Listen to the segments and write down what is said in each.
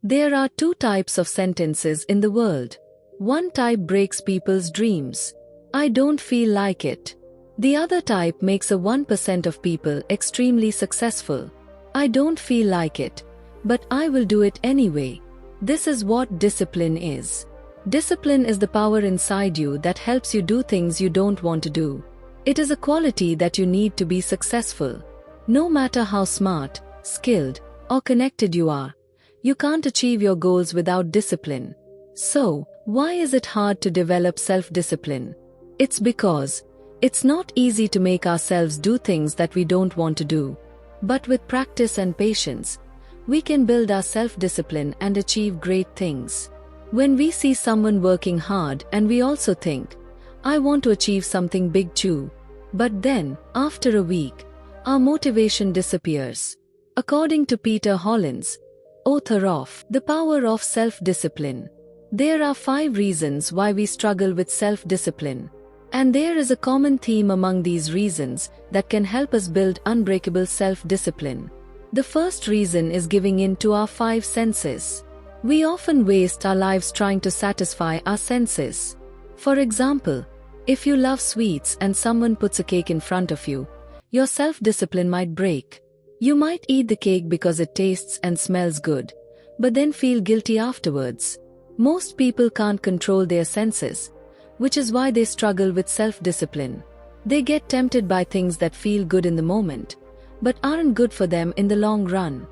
There are two types of sentences in the world. One type breaks people's dreams. I don't feel like it. The other type makes a 1% of people extremely successful. I don't feel like it, but I will do it anyway. This is what discipline is. Discipline is the power inside you that helps you do things you don't want to do. It is a quality that you need to be successful. No matter how smart, skilled, or connected you are, you can't achieve your goals without discipline. So, why is it hard to develop self-discipline? It's because it's not easy to make ourselves do things that we don't want to do. But with practice and patience, we can build our self-discipline and achieve great things. When we see someone working hard and we also think, I want to achieve something big too. But then, after a week, our motivation disappears. According to Peter Hollins, author of The Power of Self-Discipline, there are 5 reasons why we struggle with self-discipline. And there is a common theme among these reasons that can help us build unbreakable self-discipline. The first reason is giving in to our 5 senses. We often waste our lives trying to satisfy our senses. For example, if you love sweets and someone puts a cake in front of you, your self-discipline might break. You might eat the cake because it tastes and smells good, but then feel guilty afterwards. Most people can't control their senses, which is why they struggle with self-discipline. They get tempted by things that feel good in the moment, but aren't good for them in the long run.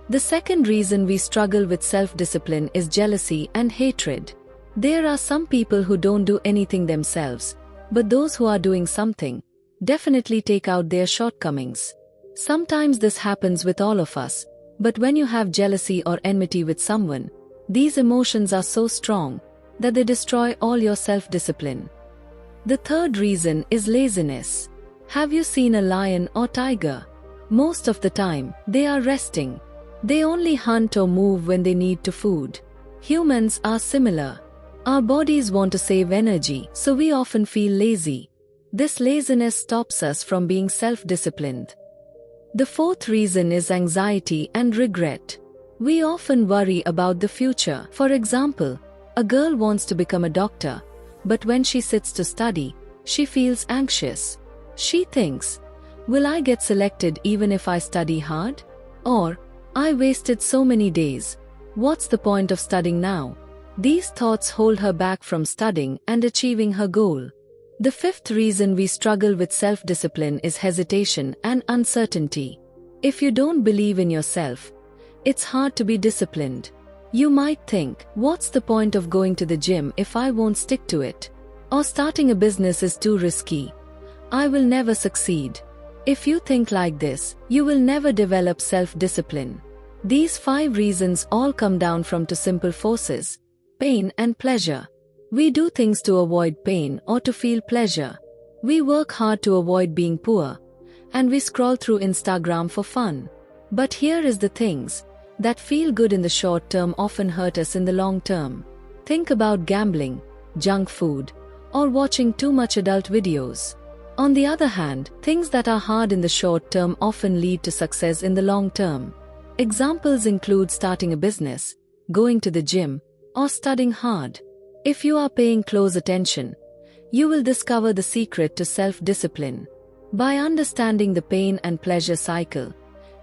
The second reason we struggle with self-discipline is jealousy and hatred. There are some people who don't do anything themselves, but those who are doing something definitely take out their shortcomings. Sometimes this happens with all of us, but when you have jealousy or enmity with someone, these emotions are so strong that they destroy all your self-discipline. The third reason is laziness. Have you seen a lion or tiger? Most of the time, they are resting. They only hunt or move when they need to food. Humans are similar. Our bodies want to save energy, so we often feel lazy. This laziness stops us from being self-disciplined. The fourth reason is anxiety and regret. We often worry about the future. For example, a girl wants to become a doctor, but when she sits to study, she feels anxious. She thinks, will I get selected even if I study hard? Or, I wasted so many days. What's the point of studying now? These thoughts hold her back from studying and achieving her goal. The fifth reason we struggle with self-discipline is hesitation and uncertainty. If you don't believe in yourself, it's hard to be disciplined. You might think, what's the point of going to the gym if I won't stick to it? Or starting a business is too risky. I will never succeed. If you think like this, you will never develop self-discipline. These 5 reasons all come down from 2 simple forces: pain and pleasure. We do things to avoid pain or to feel pleasure. We work hard to avoid being poor, and we scroll through Instagram for fun. But here is the things that feel good in the short term often hurt us in the long term. Think about gambling, junk food, or watching too much adult videos. On the other hand, things that are hard in the short term often lead to success in the long term. Examples include starting a business, going to the gym, or studying hard. If you are paying close attention, you will discover the secret to self-discipline. By understanding the pain and pleasure cycle,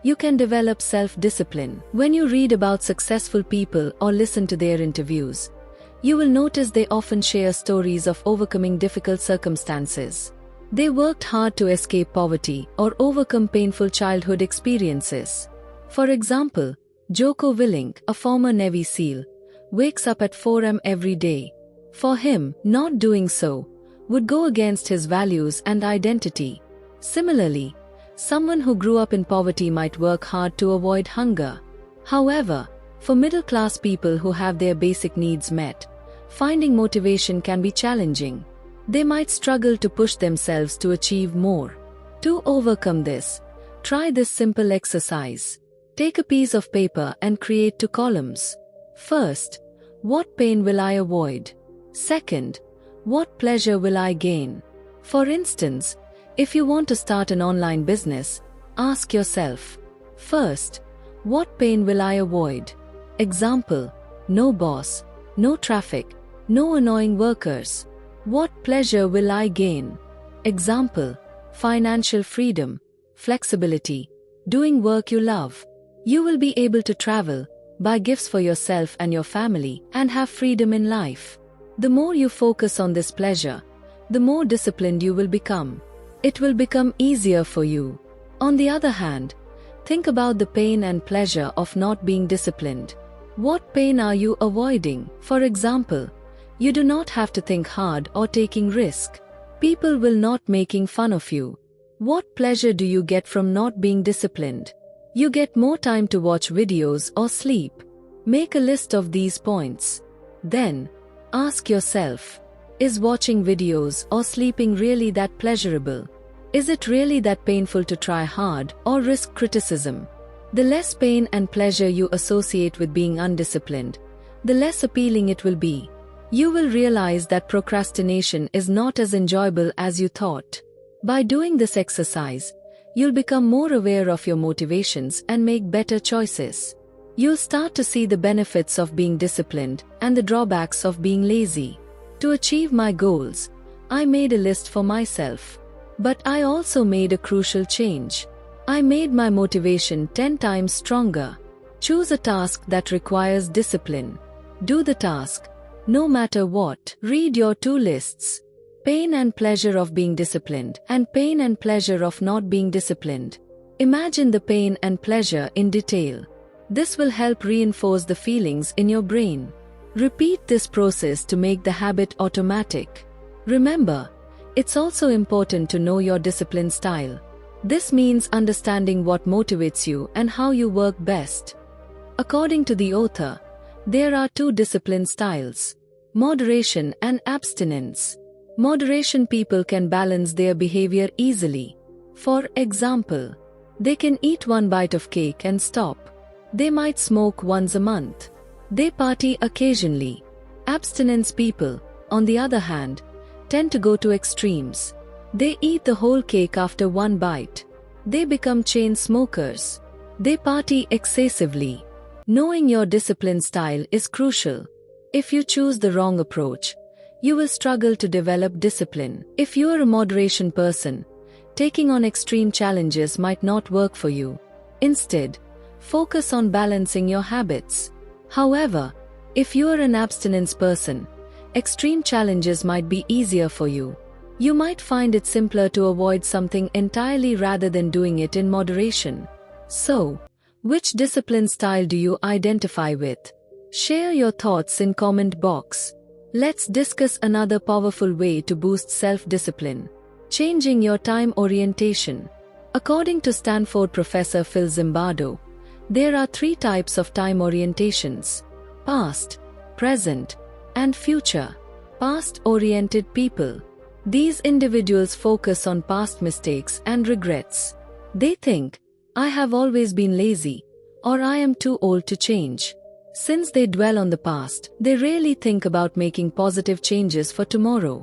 you can develop self-discipline. When you read about successful people or listen to their interviews, you will notice they often share stories of overcoming difficult circumstances. They worked hard to escape poverty or overcome painful childhood experiences. For example, Jocko Willink, a former Navy SEAL, wakes up at 4 a.m. every day. For him, not doing so would go against his values and identity. Similarly, someone who grew up in poverty might work hard to avoid hunger. However, for middle-class people who have their basic needs met, finding motivation can be challenging. They might struggle to push themselves to achieve more. To overcome this, try this simple exercise. Take a piece of paper and create 2 columns. First, what pain will I avoid? Second, what pleasure will I gain? For instance, if you want to start an online business, ask yourself, first, what pain will I avoid? Example: no boss, no traffic, no annoying workers. What pleasure will I gain? Example: financial freedom, flexibility, doing work you love. You will be able to travel, buy gifts for yourself and your family, and have freedom in life. The more you focus on this pleasure, the more disciplined you will become. It will become easier for you. On the other hand, think about the pain and pleasure of not being disciplined. What pain are you avoiding? For example, you do not have to think hard or taking risk. People will not making fun of you. What pleasure do you get from not being disciplined? You get more time to watch videos or sleep. Make a list of these points. Then, ask yourself, is watching videos or sleeping really that pleasurable? Is it really that painful to try hard or risk criticism? The less pain and pleasure you associate with being undisciplined, the less appealing it will be. You will realize that procrastination is not as enjoyable as you thought. By doing this exercise, you'll become more aware of your motivations and make better choices. You'll start to see the benefits of being disciplined and the drawbacks of being lazy. To achieve my goals, I made a list for myself. But I also made a crucial change. I made my motivation 10 times stronger. Choose a task that requires discipline. Do the task, no matter what. Read your two lists: pain and pleasure of being disciplined, and pain and pleasure of not being disciplined. Imagine the pain and pleasure in detail. This will help reinforce the feelings in your brain. Repeat this process to make the habit automatic. Remember, it's also important to know your discipline style. This means understanding what motivates you and how you work best. According to the author, there are two discipline styles: moderation and abstinence. Moderation people can balance their behavior easily. For example, they can eat one bite of cake and stop. They might smoke once a month. They party occasionally. Abstinence people, on the other hand, tend to go to extremes. They eat the whole cake after one bite. They become chain smokers. They party excessively. Knowing your discipline style is crucial. If you choose the wrong approach, you will struggle to develop discipline. If you are a moderation person, taking on extreme challenges might not work for you. Instead, focus on balancing your habits. However, if you are an abstinence person, extreme challenges might be easier for you. You might find it simpler to avoid something entirely rather than doing it in moderation. So, which discipline style do you identify with? Share your thoughts in comment box. Let's discuss another powerful way to boost self-discipline: changing your time orientation. According to Stanford professor Phil Zimbardo, there are 3 types of time orientations: past, present, and future. Past-oriented people. These individuals focus on past mistakes and regrets. They think, I have always been lazy, or I am too old to change. Since they dwell on the past, they rarely think about making positive changes for tomorrow.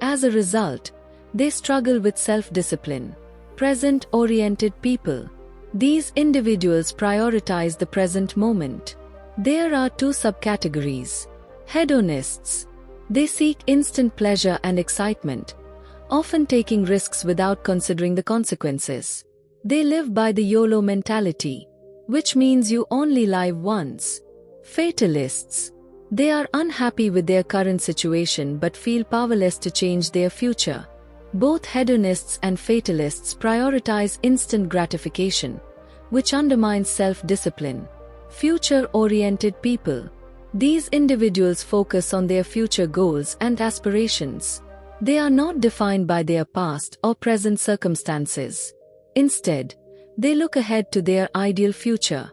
As a result, they struggle with self-discipline. Present-oriented people. These individuals prioritize the present moment. There are 2 subcategories. Hedonists. They seek instant pleasure and excitement, often taking risks without considering the consequences. They live by the YOLO mentality, which means you only live once. Fatalists. They are unhappy with their current situation but feel powerless to change their future. Both hedonists and fatalists prioritize instant gratification, which undermines self-discipline. Future-oriented people. These individuals focus on their future goals and aspirations. They are not defined by their past or present circumstances. Instead, they look ahead to their ideal future.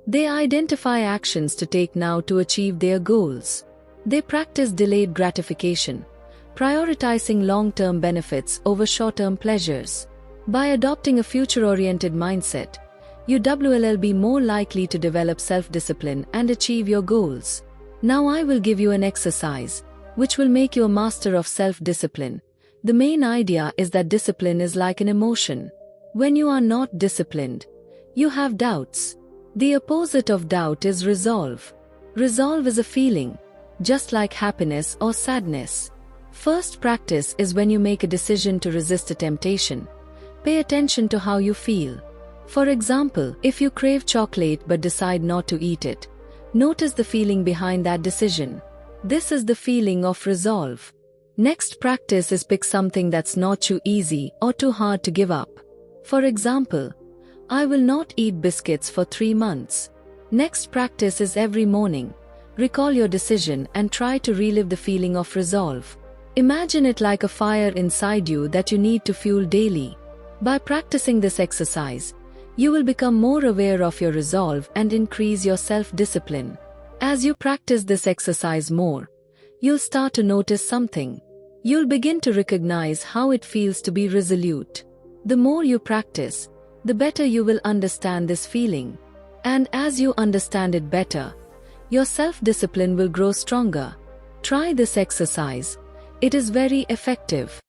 They identify actions to take now to achieve their goals. They practice delayed gratification, prioritizing long-term benefits over short-term pleasures. By adopting a future-oriented mindset, you will be more likely to develop self-discipline and achieve your goals. Now I will give you an exercise, which will make you a master of self-discipline. The main idea is that discipline is like an emotion. When you are not disciplined, you have doubts. The opposite of doubt is resolve. Resolve is a feeling, just like happiness or sadness. First practice is when you make a decision to resist a temptation. Pay attention to how you feel. For example, if you crave chocolate but decide not to eat it, notice the feeling behind that decision. This is the feeling of resolve. Next practice is pick something that's not too easy or too hard to give up. For example, I will not eat biscuits for 3 months. Next practice is every morning. Recall your decision and try to relive the feeling of resolve. Imagine it like a fire inside you that you need to fuel daily. By practicing this exercise, you will become more aware of your resolve and increase your self-discipline. As you practice this exercise more, you'll start to notice something. You'll begin to recognize how it feels to be resolute. The more you practice, the better you will understand this feeling. And as you understand it better, your self-discipline will grow stronger. Try this exercise. It is very effective.